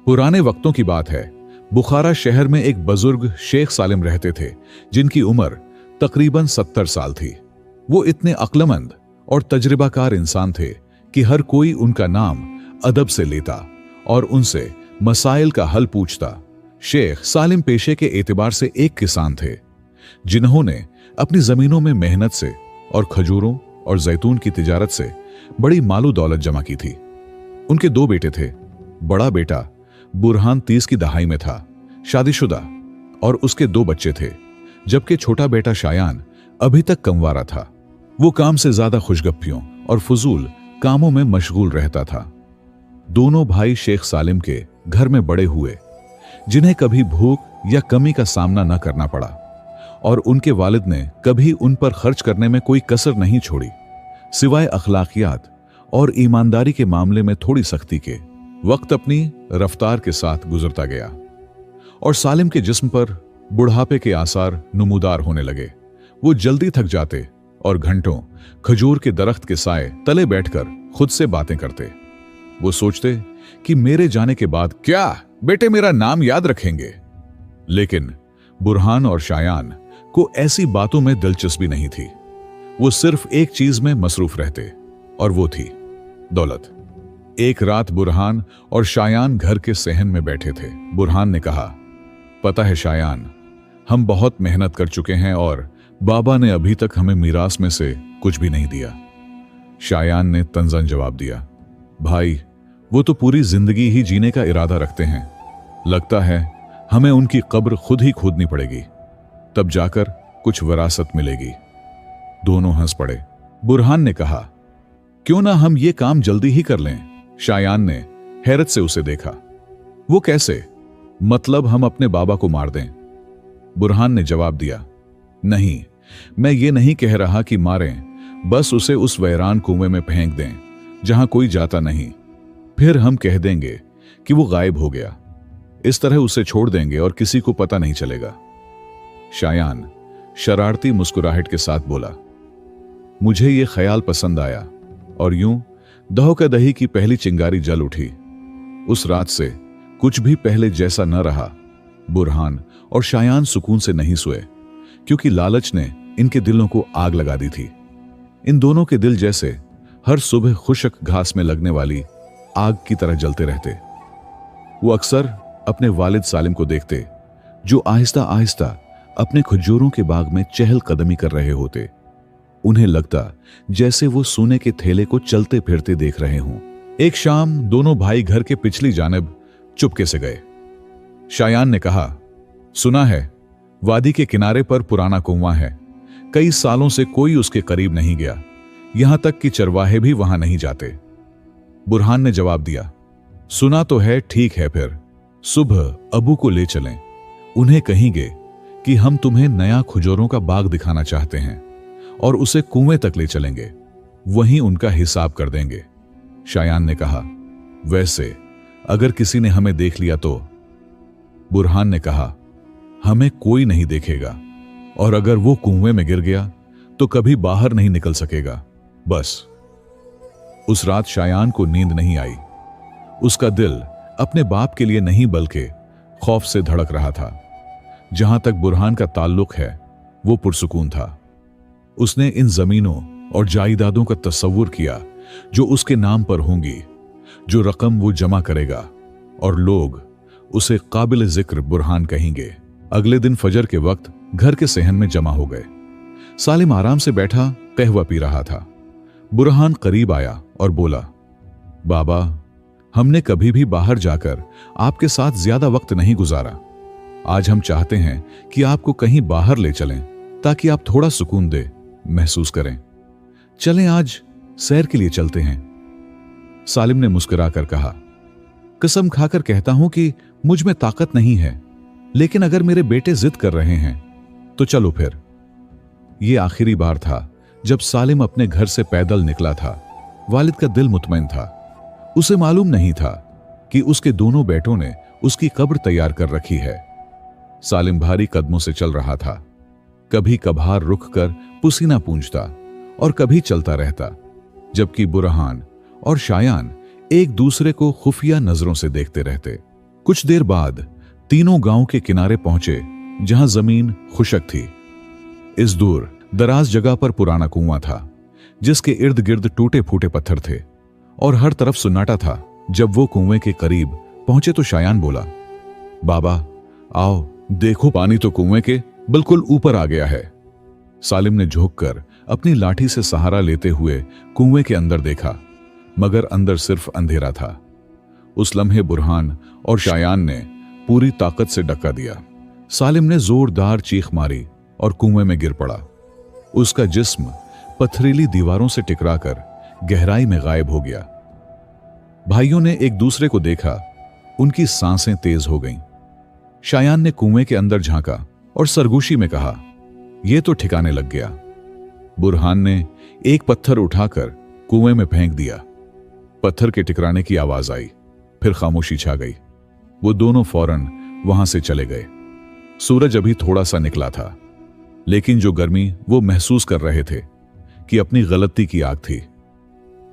पुराने वक्तों की बात है। बुखारा शहर में एक बुजुर्ग शेख सालिम रहते थे, जिनकी उम्र तकरीबन 70 साल थी। वो इतने अक्लमंद और तजर्बाकार इंसान थे कि हर कोई उनका नाम अदब से लेता और उनसे मसाइल का हल पूछता। शेख सालिम पेशे के एतबार से एक किसान थे, जिन्होंने अपनी जमीनों में मेहनत से और खजूरों और जैतून की तिजारत से बड़ी मालो दौलत जमा की थी। उनके 2 बेटे थे। बड़ा बेटा बुरहान 30 की दहाई में था, शादीशुदा, और उसके 2 बच्चे थे, जबकि छोटा बेटा शायान अभी तक कंवारा था। वो काम से ज्यादा खुशगप्पियों और फजूल कामों में मशगूल रहता था। दोनों भाई शेख सालिम के घर में बड़े हुए, जिन्हें कभी भूख या कमी का सामना न करना पड़ा, और उनके वालिद ने कभी उन पर खर्च करने में कोई कसर नहीं छोड़ी, सिवाय अखलाकियात और ईमानदारी के मामले में थोड़ी सख्ती के। वक्त अपनी रफ्तार के साथ गुजरता गया और सालिम के जिस्म पर बुढ़ापे के आसार नुमूदार होने लगे। वो जल्दी थक जाते और घंटों खजूर के दरख्त के साए तले बैठकर खुद से बातें करते। वो सोचते कि मेरे जाने के बाद क्या बेटे मेरा नाम याद रखेंगे। लेकिन बुरहान और शायान को ऐसी बातों में दिलचस्पी नहीं थी। वो सिर्फ एक चीज में मसरूफ रहते, और वो थी दौलत। एक रात बुरहान और शायान घर के सहन में बैठे थे। बुरहान ने कहा, पता है शायान, हम बहुत मेहनत कर चुके हैं और बाबा ने अभी तक हमें मीरास में से कुछ भी नहीं दिया। शायान ने तंजन जवाब दिया, भाई वो तो पूरी जिंदगी ही जीने का इरादा रखते हैं। लगता है हमें उनकी कब्र खुद ही खोदनी पड़ेगी, तब जाकर कुछ विरासत मिलेगी। दोनों हंस पड़े। बुरहान ने कहा, क्यों ना हम ये काम जल्दी ही कर लें। शायान ने हैरत से उसे देखा। वो कैसे? मतलब हम अपने बाबा को मार दें? बुरहान ने जवाब दिया, नहीं, मैं ये नहीं कह रहा कि मारें, बस उसे उस वैरान कुएं में फेंक दें जहां कोई जाता नहीं। फिर हम कह देंगे कि वो गायब हो गया। इस तरह उसे छोड़ देंगे और किसी को पता नहीं चलेगा। शायान शरारती मुस्कुराहट के साथ बोला, मुझे ये ख्याल पसंद आया, और यूं दहो दही की पहली चिंगारी जल उठी। उस रात से कुछ भी पहले जैसा न रहा। बुरहान और शायान सुकून से नहीं सोए, क्योंकि लालच ने इनके दिलों को आग लगा दी थी। इन दोनों के दिल जैसे हर सुबह खुशक घास में लगने वाली आग की तरह जलते रहते। वो अक्सर अपने वालिद सालिम को देखते, जो आहिस्ता आहिस्ता अपने खजूरों के बाग में चहल कदमी कर रहे होते। उन्हें लगता जैसे वो सोने के थैले को चलते फिरते देख रहे हों। एक शाम दोनों भाई घर के पिछली जानिब चुपके से गए। शायान ने कहा, सुना है वादी के किनारे पर पुराना कुआं है। कई सालों से कोई उसके करीब नहीं गया, यहां तक कि चरवाहे भी वहां नहीं जाते। बुरहान ने जवाब दिया, सुना तो है, ठीक है, फिर सुबह अबू को ले चलें। उन्हें कहेंगे कि हम तुम्हें नया खजूरों का बाग दिखाना चाहते हैं, और उसे कुएं तक ले चलेंगे, वहीं उनका हिसाब कर देंगे। शायान ने कहा, वैसे अगर किसी ने हमें देख लिया तो? बुरहान ने कहा, हमें कोई नहीं देखेगा, और अगर वो कुएं में गिर गया तो कभी बाहर नहीं निकल सकेगा, बस। उस रात शायान को नींद नहीं आई। उसका दिल अपने बाप के लिए नहीं बल्कि खौफ से धड़क रहा था। जहां तक बुरहान का ताल्लुक है, वो पुरसुकून था। उसने इन जमीनों और जायदादों का तस्वुर किया जो उसके नाम पर होंगी, जो रकम वो जमा करेगा, और लोग उसे काबिल जिक्र बुरहान कहेंगे। अगले दिन फजर के वक्त घर के सहन में जमा हो गए। सालिम आराम से बैठा कहवा पी रहा था। बुरहान करीब आया और बोला, बाबा, हमने कभी भी बाहर जाकर आपके साथ ज्यादा वक्त नहीं गुजारा। आज हम चाहते हैं कि आपको कहीं बाहर ले चलें, ताकि आप थोड़ा सुकून दे महसूस करें। चलें, आज सैर के लिए चलते हैं। सालिम ने मुस्कुराकर कहा, कसम खाकर कहता हूं कि मुझ में ताकत नहीं है, लेकिन अगर मेरे बेटे जिद कर रहे हैं तो चलो फिर। यह आखिरी बार था जब सालिम अपने घर से पैदल निकला था। वालिद का दिल मुतमईन था। उसे मालूम नहीं था कि उसके दोनों बेटों ने उसकी कब्र तैयार कर रखी है। सालिम भारी कदमों से चल रहा था, कभी कभार रुक कर पसीना पूंछता और कभी चलता रहता, जबकि बुरहान और शायान एक दूसरे को खुफिया नजरों से देखते रहते। कुछ देर बाद तीनों गांव के किनारे पहुंचे जहां जमीन खुशक थी। इस दूर दराज जगह पर पुराना कुआं था जिसके इर्द गिर्द टूटे फूटे पत्थर थे और हर तरफ सन्नाटा था। जब वो कुएं के करीब पहुंचे तो शायान बोला, बाबा आओ देखो, पानी तो कुएं के बिल्कुल ऊपर आ गया है। सालिम ने झुककर अपनी लाठी से सहारा लेते हुए कुएं के अंदर देखा, मगर अंदर सिर्फ अंधेरा था। उस लम्हे बुरहान और शायान ने पूरी ताकत से धक्का दिया। सालिम ने जोरदार चीख मारी और कुएं में गिर पड़ा। उसका जिस्म पथरीली दीवारों से टकराकर गहराई में गायब हो गया। भाइयों ने एक दूसरे को देखा, उनकी सांसें तेज हो गईं। शायान ने कुएं के अंदर झांका और सरगोशी में कहा, यह तो ठिकाने लग गया। बुरहान ने एक पत्थर उठाकर कुएं में फेंक दिया। पत्थर के टकराने की आवाज आई, फिर खामोशी छा गई। वो दोनों फौरन वहां से चले गए। सूरज अभी थोड़ा सा निकला था, लेकिन जो गर्मी वो महसूस कर रहे थे कि अपनी गलती की आग थी।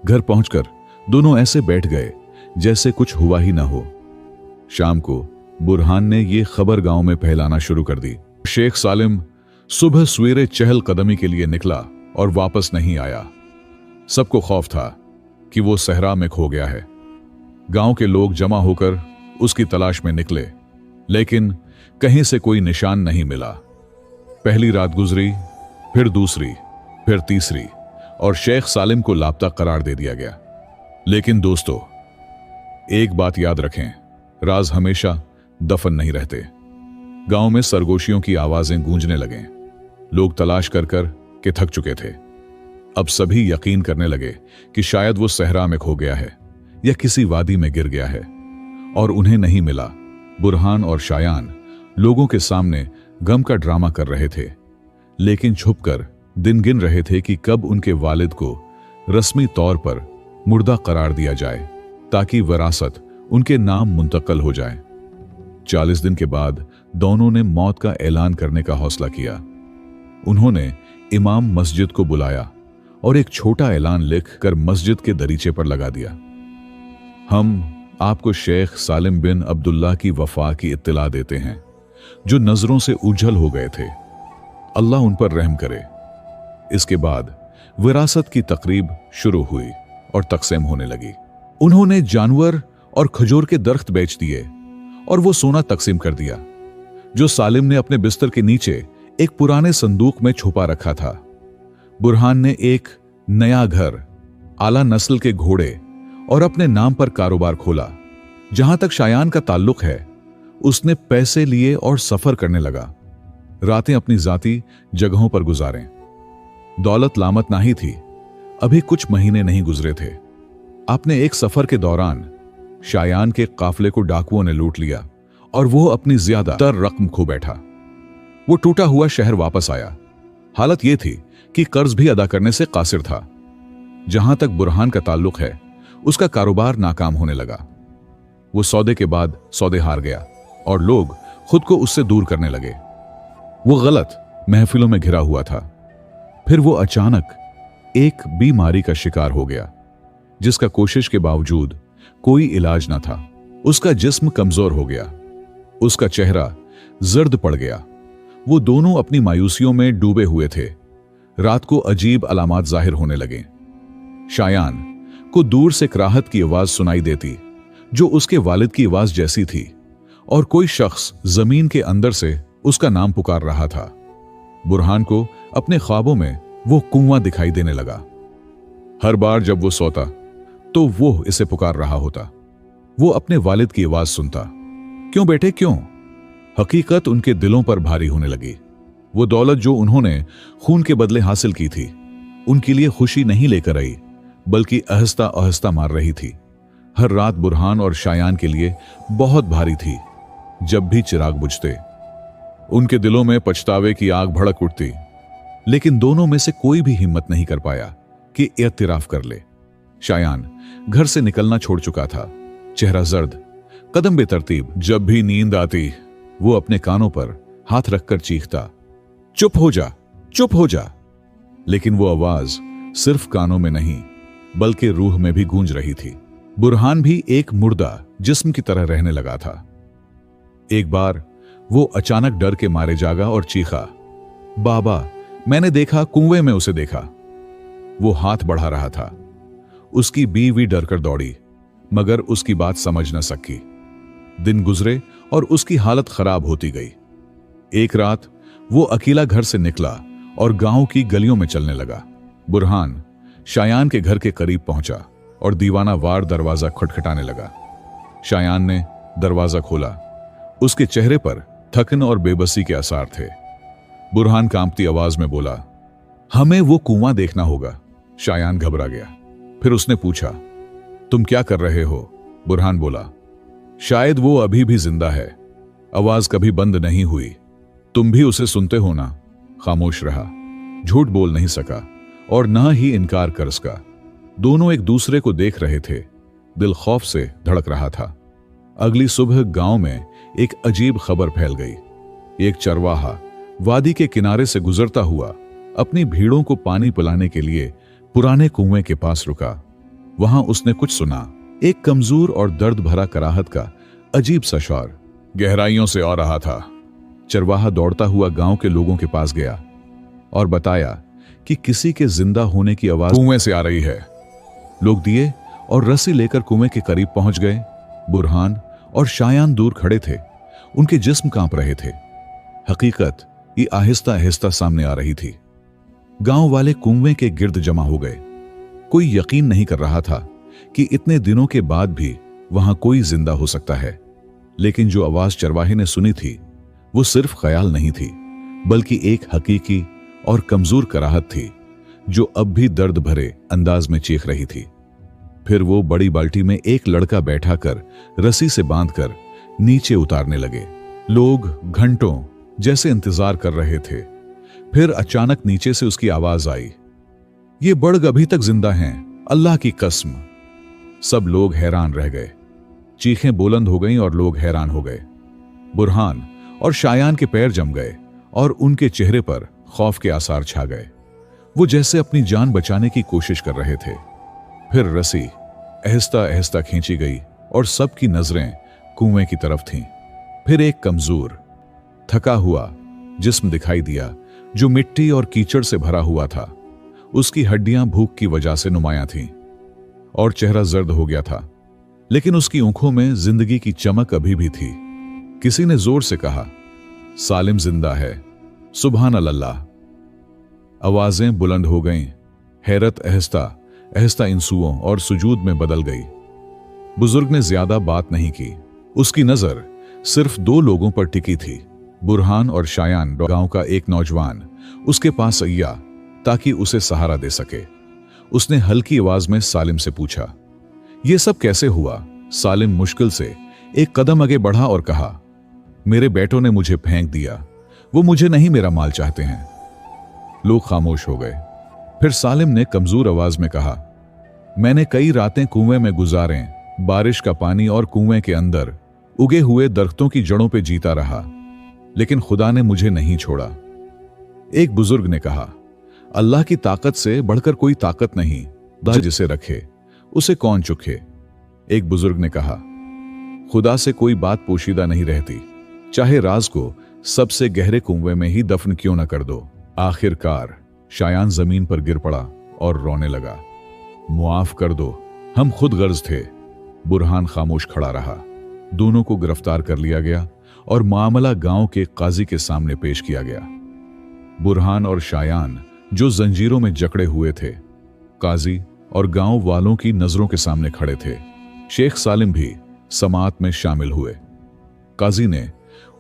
घर पहुंचकर दोनों ऐसे बैठ गए जैसे कुछ हुआ ही ना हो। शाम को बुरहान ने ये खबर गांव में फैलाना शुरू कर दी। शेख सालिम सुबह सवेरे चहल कदमी के लिए निकला और वापस नहीं आया। सबको खौफ था कि वो सहरा में खो गया है। गांव के लोग जमा होकर उसकी तलाश में निकले, लेकिन कहीं से कोई निशान नहीं मिला। पहली रात गुजरी, फिर दूसरी, फिर तीसरी, और शेख सालिम को लापता करार दे दिया गया। लेकिन दोस्तों, एक बात याद रखें, राज हमेशा दफन नहीं रहते। गांव में सरगोशियों की आवाजें गूंजने लगें। लोग तलाश कर कर के थक चुके थे। अब सभी यकीन करने लगे कि शायद वो सहरा में खो गया है या किसी वादी में गिर गया है और उन्हें नहीं मिला। बुरहान और शायान लोगों के सामने गम का ड्रामा कर रहे थे, लेकिन छुपकर दिन गिन रहे थे कि कब उनके वालिद को रस्मी तौर पर मुर्दा करार दिया जाए ताकि विरासत उनके नाम मुंतकल हो जाए। 40 दिन के बाद दोनों ने मौत का ऐलान करने का हौसला किया। उन्होंने इमाम मस्जिद को बुलाया और एक छोटा ऐलान लिख कर मस्जिद के दरीचे पर लगा दिया। हम आपको शेख सालिम बिन अब्दुल्ला की वफा की इत्तला देते हैं, जो नजरों से उजल हो गए थे। अल्लाह उन पर रहम करे। इसके बाद विरासत की तकरीब शुरू हुई और तकसीम होने लगी। उन्होंने जानवर और खजूर के दरख्त बेच दिए और वो सोना तकसीम कर दिया जो सालिम ने अपने बिस्तर के नीचे एक पुराने संदूक में छुपा रखा था। बुरहान ने एक नया घर, आला नस्ल के घोड़े और अपने नाम पर कारोबार खोला। जहां तक शायान का ताल्लुक है, उसने पैसे लिए और सफर करने लगा। रातें अपनी जाती जगहों पर गुजारें। दौलत लामत नहीं थी। अभी कुछ महीने नहीं गुजरे थे। अपने एक सफर के दौरान शायान के काफले को डाकुओं ने लूट लिया और वो अपनी ज्यादातर रकम खो बैठा। वो टूटा हुआ शहर वापस आया। हालत यह थी कि कर्ज भी अदा करने से कासिर था। जहां तक बुरहान का ताल्लुक है, उसका कारोबार नाकाम होने लगा। वो सौदे के बाद सौदे हार गया और लोग खुद को उससे दूर करने लगे। वो गलत महफिलों में घिरा हुआ था। फिर वो अचानक एक बीमारी का शिकार हो गया, जिसका कोशिश के बावजूद कोई इलाज न था। उसका जिस्म कमजोर हो गया, उसका चेहरा जर्द पड़ गया। वो दोनों अपनी मायूसियों में डूबे हुए थे। रात को अजीब अलामात जाहिर होने लगे। शायान को दूर से कराहत की आवाज सुनाई देती, जो उसके वालिद की आवाज जैसी थी, और कोई शख्स जमीन के अंदर से उसका नाम पुकार रहा था। बुरहान को अपने ख्वाबों में वो कुआं दिखाई देने लगा। हर बार जब वो सोता तो वो इसे पुकार रहा होता। वो अपने वालिद की आवाज सुनता, क्यों बेटे क्यों? हकीकत उनके दिलों पर भारी होने लगी। वो दौलत जो उन्होंने खून के बदले हासिल की थी, उनके लिए खुशी नहीं लेकर आई, बल्कि आहिस्ता आहिस्ता मार रही थी। हर रात बुरहान और शायान के लिए बहुत भारी थी। जब भी चिराग बुझते, उनके दिलों में पछतावे की आग भड़क उठती, लेकिन दोनों में से कोई भी हिम्मत नहीं कर पाया कि इत्तिराफ कर ले। शायान घर से निकलना छोड़ चुका था, चेहरा जर्द, कदम बेतरतीब। जब भी नींद आती, वो अपने कानों पर हाथ रखकर चीखता, चुप हो जा, चुप हो जा। लेकिन वो आवाज सिर्फ कानों में नहीं, बल्कि रूह में भी गूंज रही थी। बुरहान भी एक मुर्दा जिस्म की तरह रहने लगा था। एक बार वो अचानक डर के मारे जागा और चीखा, बाबा, मैंने देखा, कुएं में उसे देखा। वो हाथ बढ़ा रहा था। उसकी बीवी डरकर दौड़ी, मगर उसकी बात समझ न सकी। दिन गुजरे और उसकी हालत खराब होती गई। एक रात वो अकेला घर से निकला और गांव की गलियों में चलने लगा। बुरहान शायान के घर के करीब पहुंचा और दीवाना वार दरवाजा खटखटाने लगा। शायान ने दरवाजा खोला। उसके चेहरे पर थकन और बेबसी के आसार थे। बुरहान कांपती आवाज में बोला, हमें वो कुआं देखना होगा। शायान घबरा गया। फिर उसने पूछा, तुम क्या कर रहे हो? बुरहान बोला, शायद वो अभी भी जिंदा है। आवाज कभी बंद नहीं हुई। तुम भी उसे सुनते हो ना? खामोश रहा। झूठ बोल नहीं सका और ना ही इनकार कर सका। दोनों एक दूसरे को देख रहे थे। दिल खौफ से धड़क रहा था। अगली सुबह गांव में एक अजीब खबर फैल गई। एक चरवाहा वादी के किनारे से गुजरता हुआ अपनी भीड़ों को पानी पिलाने के लिए पुराने कुएं के पास रुका। वहां उसने कुछ सुना, एक कमजोर और दर्द भरा कराहत का अजीब सा शौर गहराइयों से आ रहा था। चरवाहा दौड़ता हुआ गांव के लोगों के पास गया और बताया कि किसी के जिंदा होने की आवाज कुएं से आ रही है। लोग दिए और रस्सी लेकर कुएं के करीब पहुंच गए। बुरहान और शायान दूर खड़े थे। उनके जिस्म कांप रहे थे। हकीकत ये आहिस्ता आहिस्ता सामने आ रही थी। गांव वाले कुएं के गिर्द जमा हो गए। कोई यकीन नहीं कर रहा था कि इतने दिनों के बाद भी वहां कोई जिंदा हो सकता है। लेकिन जो आवाज चरवाहे ने सुनी थी वो सिर्फ ख्याल नहीं थी, बल्कि एक हकीकी और कमजोर कराहत थी जो अब भी दर्द भरे अंदाज में चीख रही थी। फिर वो बड़ी बाल्टी में एक लड़का बैठाकर रस्सी से बांधकर नीचे उतारने लगे। लोग घंटों जैसे इंतजार कर रहे थे। फिर अचानक नीचे से उसकी आवाज आई, ये बड़ग अभी तक जिंदा हैं, अल्लाह की कसम। सब लोग हैरान रह गए। चीखें बुलंद हो गईं और लोग हैरान हो गए। बुरहान और शायान के पैर जम गए और उनके चेहरे पर खौफ के आसार छा गए। वो जैसे अपनी जान बचाने की कोशिश कर रहे थे। फिर रस्सी आहिस्ता आहिस्ता खींची गई और सबकी नजरें कुएं की तरफ थीं। फिर एक कमजोर, थका हुआ जिस्म दिखाई दिया जो मिट्टी और कीचड़ से भरा हुआ था। उसकी हड्डियां भूख की वजह से नुमायां थीं और चेहरा जर्द हो गया था, लेकिन उसकी आंखों में जिंदगी की चमक अभी भी थी। किसी ने जोर से कहा, सालिम जिंदा है, सुभान अल्लाह। आवाजें बुलंद हो गईं। हैरत आहिस्ता आहिस्ता इंसुओं और सुजूद में बदल गई। बुजुर्ग ने ज्यादा बात नहीं की। उसकी नजर सिर्फ दो लोगों पर टिकी थी, बुरहान और शायान। गांव का एक नौजवान उसके पास आया ताकि उसे सहारा दे सके। उसने हल्की आवाज में सालिम से पूछा, यह सब कैसे हुआ? सालिम मुश्किल से एक कदम आगे बढ़ा और कहा, मेरे बेटों ने मुझे फेंक दिया। वो मुझे नहीं, मेरा माल चाहते हैं। लोग खामोश हो गए। फिर सालिम ने कमजोर आवाज में कहा, मैंने कई रातें कुएं में गुजारें, बारिश का पानी और कुएं के अंदर उगे हुए दरख्तों की जड़ों पे जीता रहा, लेकिन खुदा ने मुझे नहीं छोड़ा। एक बुजुर्ग ने कहा, अल्लाह की ताकत से बढ़कर कोई ताकत नहीं, जिसे रखे उसे कौन चुके। एक बुजुर्ग ने कहा, खुदा से कोई बात पोशीदा नहीं रहती, चाहे राज को सबसे गहरे कुएं में ही दफन क्यों न कर दो। आखिरकार शायान जमीन पर गिर पड़ा और रोने लगा। मुआफ कर दो, हम खुद गर्ज थे। बुरहान खामोश खड़ा रहा। दोनों को गिरफ्तार कर लिया गया और मामला गांव के काजी के सामने पेश किया गया। बुरहान और शायान जो जंजीरों में जकड़े हुए थे, काजी और गांव वालों की नजरों के सामने खड़े थे। शेख सालिम भी समाअत में शामिल हुए। काजी ने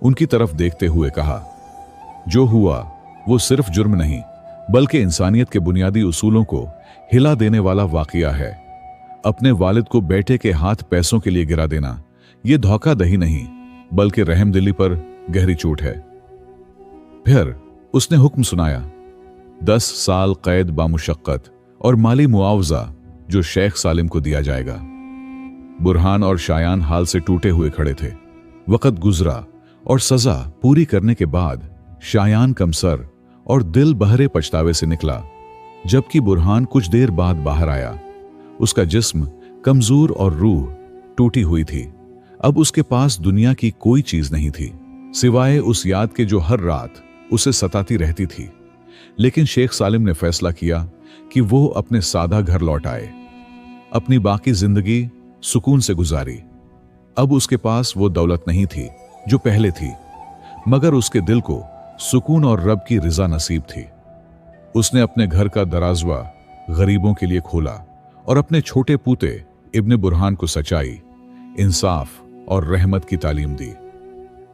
उनकी तरफ देखते हुए कहा, जो हुआ वो सिर्फ जुर्म नहीं, बल्कि इंसानियत के बुनियादी उसूलों को हिला देने वाला वाकया है। अपने वालिद को बेटे के हाथ पैसों के लिए गिरा देना यह धोखाधड़ी नहीं, बल्कि रहमदिली पर गहरी चोट है। फिर उसने हुक्म सुनाया, 10 साल कैद बामुशक्कत और माली मुआवजा जो शेख सालिम को दिया जाएगा। बुरहान और शायान हाल से टूटे हुए खड़े थे। वक्त गुजरा और सजा पूरी करने के बाद शायान कमसर और दिल बहरे पछतावे से निकला, जबकि बुरहान कुछ देर बाद बाहर आया। उसका जिस्म कमजोर और रूह टूटी हुई थी। अब उसके पास दुनिया की कोई चीज नहीं थी सिवाय उस याद के जो हर रात उसे सताती रहती थी। लेकिन शेख सालिम ने फैसला किया कि वो अपने सादा घर लौट आए, अपनी बाकी जिंदगी सुकून से गुजारी। अब उसके पास वो दौलत नहीं थी जो पहले थी, मगर उसके दिल को सुकून और रब की रिजा नसीब थी। उसने अपने घर का दराजवा गरीबों के लिए खोला और अपने छोटे पूते इब्ने बुरहान को सच्चाई, इंसाफ और रहमत की तालीम दी।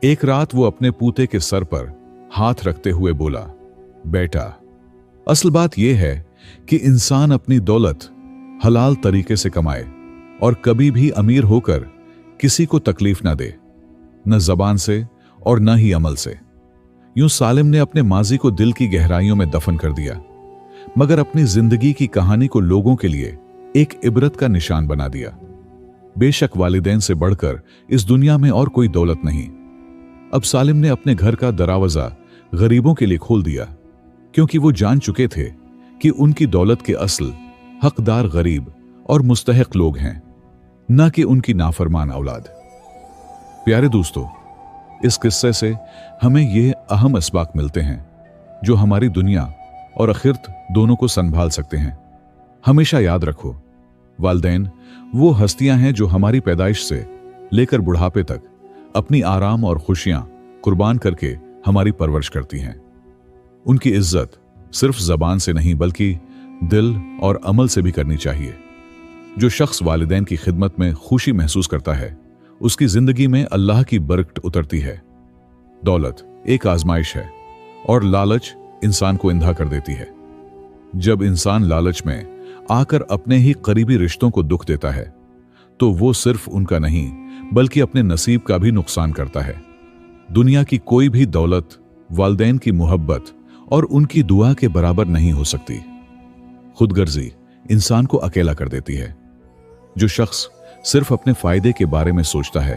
एक रात वो अपने पूते के सर पर हाथ रखते हुए बोला, बेटा, असल बात यह है कि इंसान अपनी दौलत हलाल तरीके से कमाए और कभी भी अमीर होकर किसी को तकलीफ ना दे, न जबान से और न ही अमल से। यूं सालिम ने अपने माजी को दिल की गहराइयों में दफन कर दिया, मगर अपनी जिंदगी की कहानी को लोगों के लिए एक इबरत का निशान बना दिया। बेशक वालिदैन से बढ़कर इस दुनिया में और कोई दौलत नहीं। अब सालिम ने अपने घर का दरवाजा गरीबों के लिए खोल दिया, क्योंकि वो जान चुके थे कि उनकी दौलत के असल हकदार गरीब और मुस्तहिक लोग हैं, न कि उनकी नाफरमान औलाद। प्यारे दोस्तों, इस किस्से से हमें ये अहम असबाक मिलते हैं जो हमारी दुनिया और आखिरत दोनों को संभाल सकते हैं। हमेशा याद रखो, वालिदैन वो हस्तियां हैं जो हमारी पैदाइश से लेकर बुढ़ापे तक अपनी आराम और खुशियां कुर्बान करके हमारी परवरिश करती हैं। उनकी इज्जत सिर्फ जबान से नहीं बल्कि दिल और अमल से भी करनी चाहिए। जो शख्स वालिदैन की खिदमत में खुशी महसूस करता है, उसकी जिंदगी में अल्लाह की बरकत उतरती है। दौलत एक आजमाइश है और लालच इंसान को अंधा कर देती है। जब इंसान लालच में आकर अपने ही करीबी रिश्तों को दुख देता है, तो वो सिर्फ उनका नहीं बल्कि अपने नसीब का भी नुकसान करता है। दुनिया की कोई भी दौलत वालिदैन की मोहब्बत और उनकी दुआ के बराबर नहीं हो सकती। खुदगर्जी इंसान को अकेला कर देती है। जो शख्स सिर्फ अपने फायदे के बारे में सोचता है,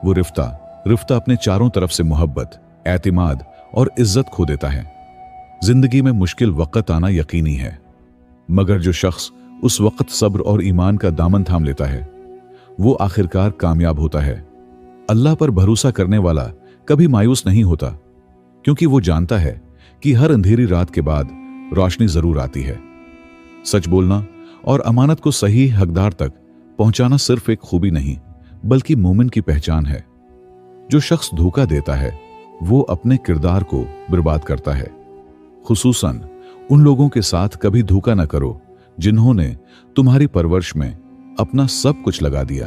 वो रिफ्ता अपने चारों तरफ से मोहब्बत, एतिमाद और इज्जत खो देता है। जिंदगी में मुश्किल वक्त आना यकीनी है, मगर जो शख्स उस वक्त सब्र और ईमान का दामन थाम लेता है, वो आखिरकार कामयाब होता है। अल्लाह पर भरोसा करने वाला कभी मायूस नहीं होता, क्योंकि वो जानता है कि हर अंधेरी रात के बाद रोशनी जरूर आती है। सच बोलना और अमानत को सही हकदार तक पहुंचाना सिर्फ एक खूबी नहीं बल्कि मोमिन की पहचान है। जो शख्स धोखा देता है, वो अपने किरदार को बर्बाद करता है। खुसूसन उन लोगों के साथ कभी धोखा न करो जिन्होंने तुम्हारी परवरिश में अपना सब कुछ लगा दिया।